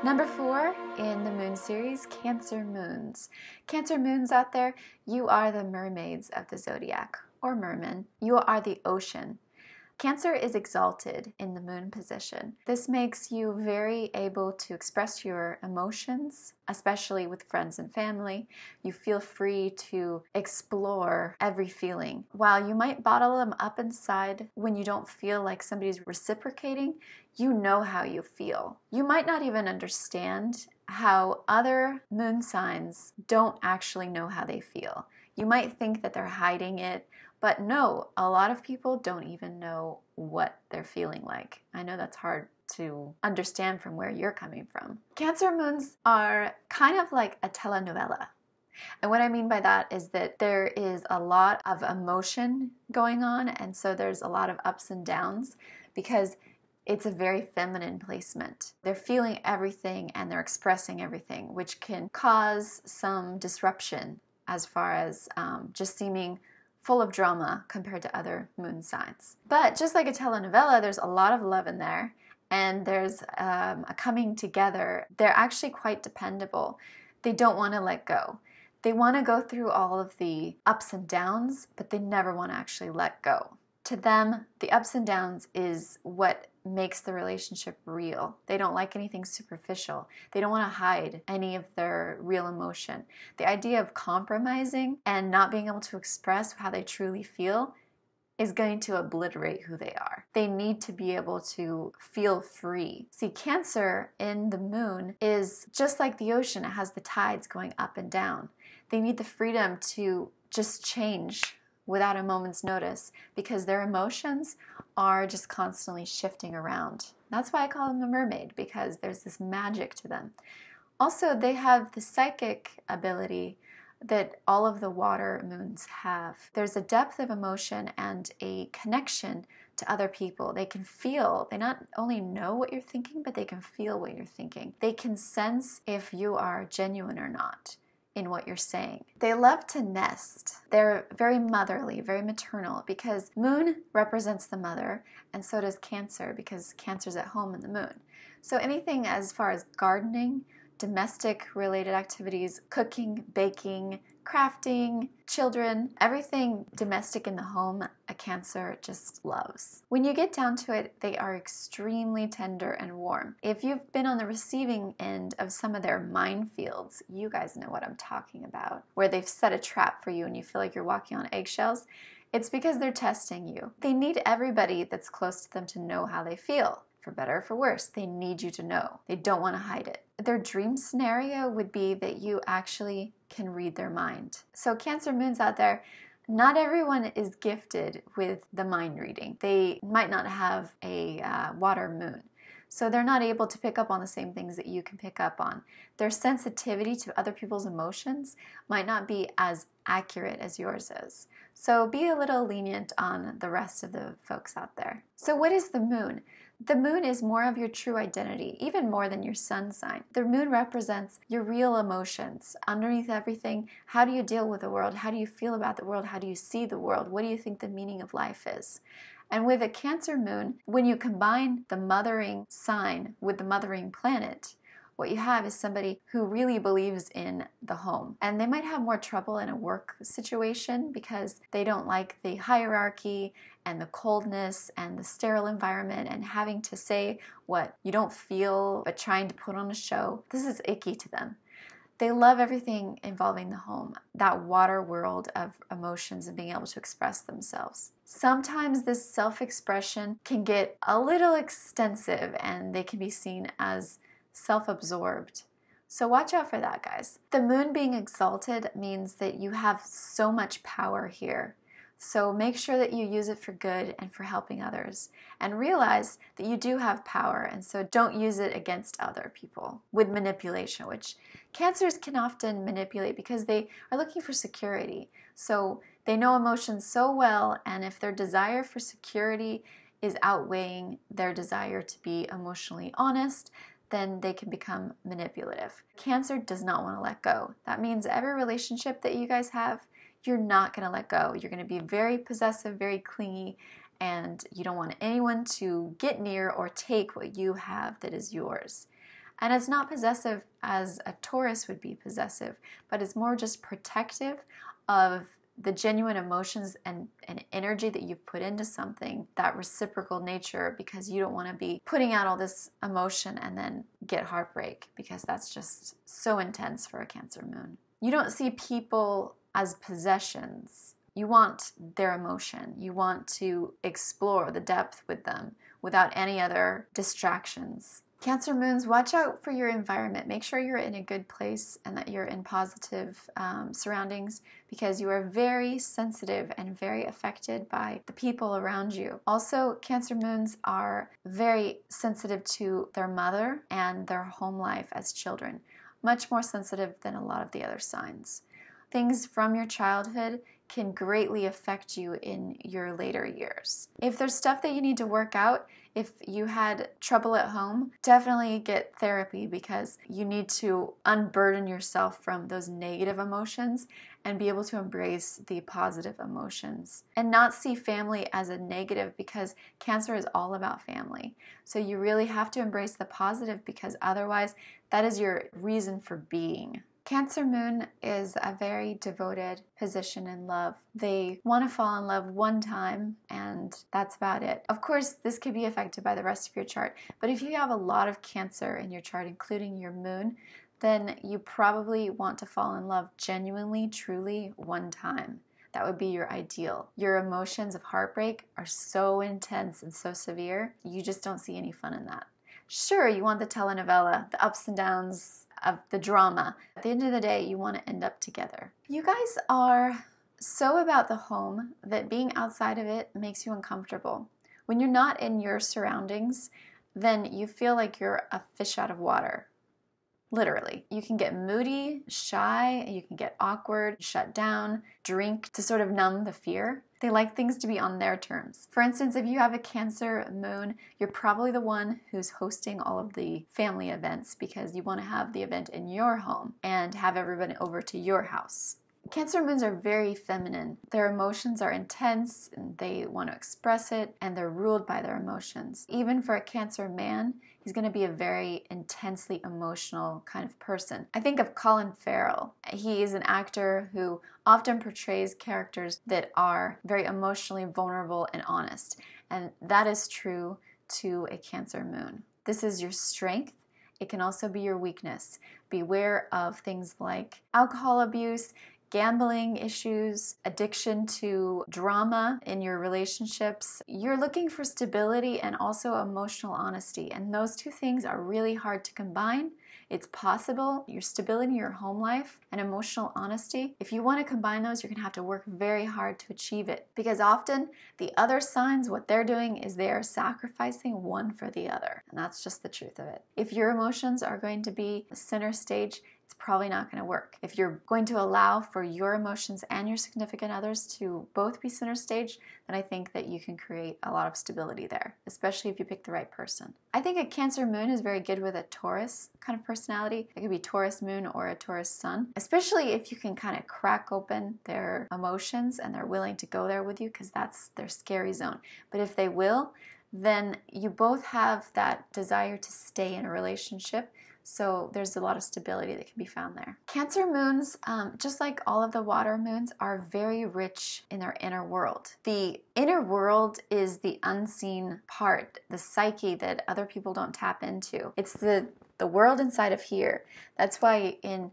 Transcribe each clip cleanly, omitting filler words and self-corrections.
Number 4 in the moon series, Cancer moons. Cancer moons out there, you are the mermaids of the zodiac, or mermen. You are the ocean. Cancer is exalted in the moon position. This makes you very able to express your emotions, especially with friends and family. You feel free to explore every feeling. While you might bottle them up inside when you don't feel like somebody's reciprocating, you know how you feel. You might not even understand how other moon signs don't actually know how they feel. You might think that they're hiding it, but no, a lot of people don't even know what they're feeling like. I know that's hard to understand from where you're coming from. Cancer moons are kind of like a telenovela. And what I mean by that is that there is a lot of emotion going on, and so there's a lot of ups and downs because it's a very feminine placement. They're feeling everything and they're expressing everything, which can cause some disruption as far as just seeming full of drama compared to other moon signs. But just like a telenovela, there's a lot of love in there, and there's a coming together. They're actually quite dependable. They don't want to let go. They want to go through all of the ups and downs, but they never want to actually let go. To them, the ups and downs is what makes the relationship real. They don't like anything superficial. They don't want to hide any of their real emotion. The idea of compromising and not being able to express how they truly feel is going to obliterate who they are. They need to be able to feel free. See, Cancer in the moon is just like the ocean. It has the tides going up and down. They need the freedom to just change without a moment's notice because their emotions are just constantly shifting around. That's why I call them a mermaid, because there's this magic to them. Also, they have the psychic ability that all of the water moons have. There's a depth of emotion and a connection to other people. They can feel, they not only know what you're thinking, but they can feel what you're thinking. They can sense if you are genuine or not in what you're saying. They love to nest. They're very motherly, very maternal, because moon represents the mother, and so does Cancer, because Cancer's at home in the moon. So anything as far as gardening, domestic related activities, cooking, baking, crafting, children, everything domestic in the home, a Cancer just loves. When you get down to it, they are extremely tender and warm. If you've been on the receiving end of some of their minefields, you guys know what I'm talking about, where they've set a trap for you and you feel like you're walking on eggshells. It's because they're testing you. They need everybody that's close to them to know how they feel. For better or for worse, they need you to know. They don't want to hide it. Their dream scenario would be that you actually can read their mind. So Cancer moons out there, not everyone is gifted with the mind reading. They might not have a water moon. So they're not able to pick up on the same things that you can pick up on. Their sensitivity to other people's emotions might not be as accurate as yours is. So be a little lenient on the rest of the folks out there. So what is the moon? The moon is more of your true identity, even more than your sun sign. The moon represents your real emotions. Underneath everything, how do you deal with the world? How do you feel about the world? How do you see the world? What do you think the meaning of life is? And with a Cancer moon, when you combine the mothering sign with the mothering planet, what you have is somebody who really believes in the home. And they might have more trouble in a work situation because they don't like the hierarchy and the coldness and the sterile environment and having to say what you don't feel but trying to put on a show. This is icky to them. They love everything involving the home, that water world of emotions and being able to express themselves. Sometimes this self-expression can get a little extensive and they can be seen as self-absorbed. So watch out for that, guys. The moon being exalted means that you have so much power here. So make sure that you use it for good and for helping others. And realize that you do have power, and so don't use it against other people with manipulation, which Cancers can often manipulate because they are looking for security. So they know emotions so well, and if their desire for security is outweighing their desire to be emotionally honest, then they can become manipulative. Cancer does not want to let go. That means every relationship that you guys have, you're not going to let go. You're going to be very possessive, very clingy, and you don't want anyone to get near or take what you have that is yours. And it's not possessive as a Taurus would be possessive, but it's more just protective of the genuine emotions and energy that you've put into something, that reciprocal nature, because you don't want to be putting out all this emotion and then get heartbreak, because that's just so intense for a Cancer moon. You don't see people as possessions. You want their emotion. You want to explore the depth with them without any other distractions. Cancer moons, watch out for your environment. Make sure you're in a good place and that you're in positive surroundings, because you are very sensitive and very affected by the people around you. Also, Cancer moons are very sensitive to their mother and their home life as children, much more sensitive than a lot of the other signs. Things from your childhood can greatly affect you in your later years. If there's stuff that you need to work out, if you had trouble at home, definitely get therapy, because you need to unburden yourself from those negative emotions and be able to embrace the positive emotions and not see family as a negative, because Cancer is all about family. So you really have to embrace the positive, because otherwise that is your reason for being. Cancer moon is a very devoted position in love. They want to fall in love one time, and that's about it. Of course, this could be affected by the rest of your chart, but if you have a lot of Cancer in your chart, including your moon, then you probably want to fall in love genuinely, truly, one time. That would be your ideal. Your emotions of heartbreak are so intense and so severe, you just don't see any fun in that. Sure, you want the telenovela, the ups and downs of the drama. At the end of the day, you want to end up together. You guys are so about the home that being outside of it makes you uncomfortable. When you're not in your surroundings, then you feel like you're a fish out of water. Literally. You can get moody, shy, you can get awkward, shut down, drink to sort of numb the fear. They like things to be on their terms. For instance, if you have a Cancer moon, you're probably the one who's hosting all of the family events, because you want to have the event in your home and have everybody over to your house. Cancer moons are very feminine. Their emotions are intense and they want to express it, and they're ruled by their emotions. Even for a Cancer man, he's going to be a very intensely emotional kind of person. I think of Colin Farrell. He is an actor who often portrays characters that are very emotionally vulnerable and honest, and that is true to a Cancer moon. This is your strength. It can also be your weakness. Beware of things like alcohol abuse, gambling issues, addiction to drama in your relationships. You're looking for stability and also emotional honesty, and those two things are really hard to combine. It's possible. Your stability in your home life and emotional honesty, if you want to combine those, you're going to have to work very hard to achieve it, because often the other signs, what they're doing is they are sacrificing one for the other, and that's just the truth of it. If your emotions are going to be center stage, it's probably not going to work. If you're going to allow for your emotions and your significant others to both be center stage, then I think that you can create a lot of stability there, especially if you pick the right person. I think a Cancer moon is very good with a Taurus kind of personality. It could be Taurus moon or a Taurus sun, especially if you can kind of crack open their emotions and they're willing to go there with you, because that's their scary zone. But if they will, then you both have that desire to stay in a relationship. So there's a lot of stability that can be found there. Cancer moons, just like all of the water moons, are very rich in their inner world. The inner world is the unseen part, the psyche that other people don't tap into. It's the world inside of here. That's why in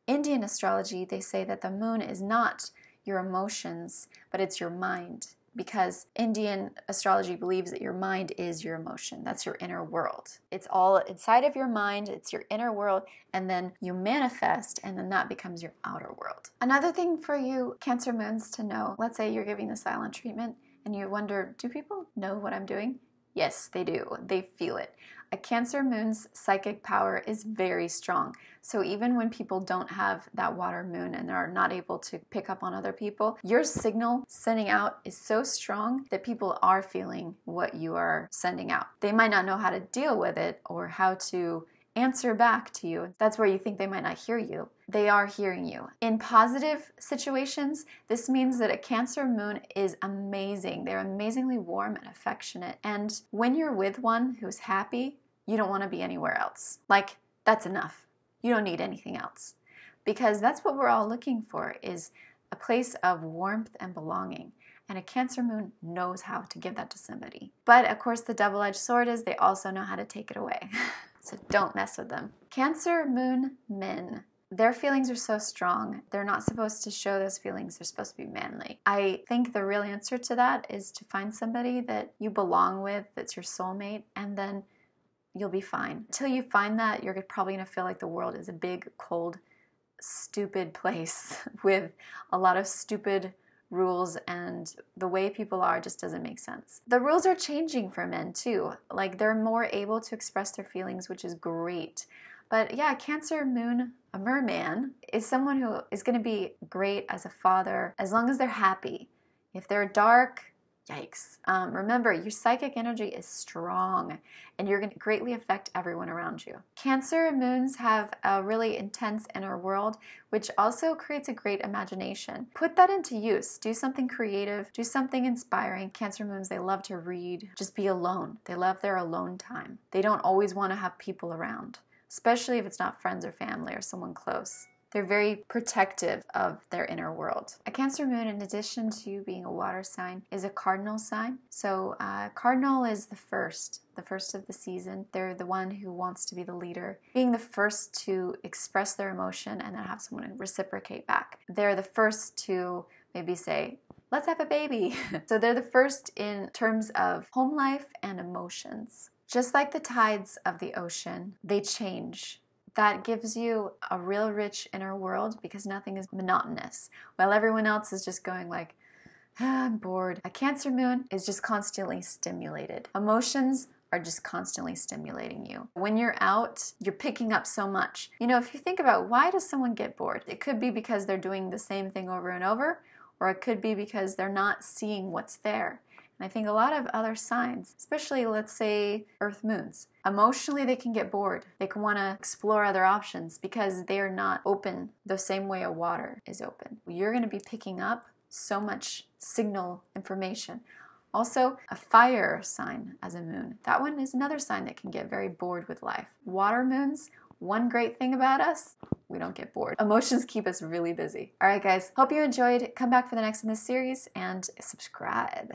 Indian astrology, they say that the moon is not your emotions, but it's your mind. Because Indian astrology believes that your mind is your emotion. That's your inner world. It's all inside of your mind. It's your inner world. And then you manifest, and then that becomes your outer world. Another thing for you Cancer moons to know, let's say you're giving the silent treatment and you wonder, do people know what I'm doing? Yes, they do. They feel it. A Cancer moon's psychic power is very strong. So even when people don't have that water moon and are not able to pick up on other people, your signal sending out is so strong that people are feeling what you are sending out. They might not know how to deal with it or how to answer back to you. That's where you think they might not hear you. They are hearing you. In positive situations, this means that a Cancer moon is amazing. They're amazingly warm and affectionate. And when you're with one who's happy, you don't want to be anywhere else. Like, that's enough. You don't need anything else. Because that's what we're all looking for, is a place of warmth and belonging. And a Cancer moon knows how to give that to somebody. But of course, the double-edged sword is they also know how to take it away. So don't mess with them. Cancer moon men. Their feelings are so strong. They're not supposed to show those feelings. They're supposed to be manly. I think the real answer to that is to find somebody that you belong with, that's your soulmate, and then you'll be fine. Until you find that, you're probably going to feel like the world is a big, cold, stupid place with a lot of stupid rules, and the way people are just doesn't make sense. The rules are changing for men too. Like, they're more able to express their feelings, which is great. But yeah, Cancer moon, a merman, is someone who is going to be great as a father as long as they're happy. If they're dark, yikes. Remember, your psychic energy is strong, and you're going to greatly affect everyone around you. Cancer moons have a really intense inner world, which also creates a great imagination. Put that into use. Do something creative. Do something inspiring. Cancer moons, they love to read. Just be alone. They love their alone time. They don't always want to have people around, especially if it's not friends or family or someone close. They're very protective of their inner world. A Cancer moon, in addition to being a water sign, is a cardinal sign. So cardinal is the first of the season. They're the one who wants to be the leader, being the first to express their emotion and then have someone reciprocate back. They're the first to maybe say, let's have a baby. So they're the first in terms of home life and emotions. Just like the tides of the ocean, they change. That gives you a real rich inner world because nothing is monotonous. While everyone else is just going like, I'm bored. A Cancer moon is just constantly stimulated. Emotions are just constantly stimulating you. When you're out, you're picking up so much. You know, if you think about why does someone get bored? It could be because they're doing the same thing over and over, or it could be because they're not seeing what's there. And I think a lot of other signs, especially let's say earth moons, emotionally they can get bored. They can want to explore other options because they are not open the same way a water is open. You're going to be picking up so much signal information. Also, a fire sign as a moon. That one is another sign that can get very bored with life. Water moons, one great thing about us, we don't get bored. Emotions keep us really busy. All right, guys, hope you enjoyed. Come back for the next in this series and subscribe.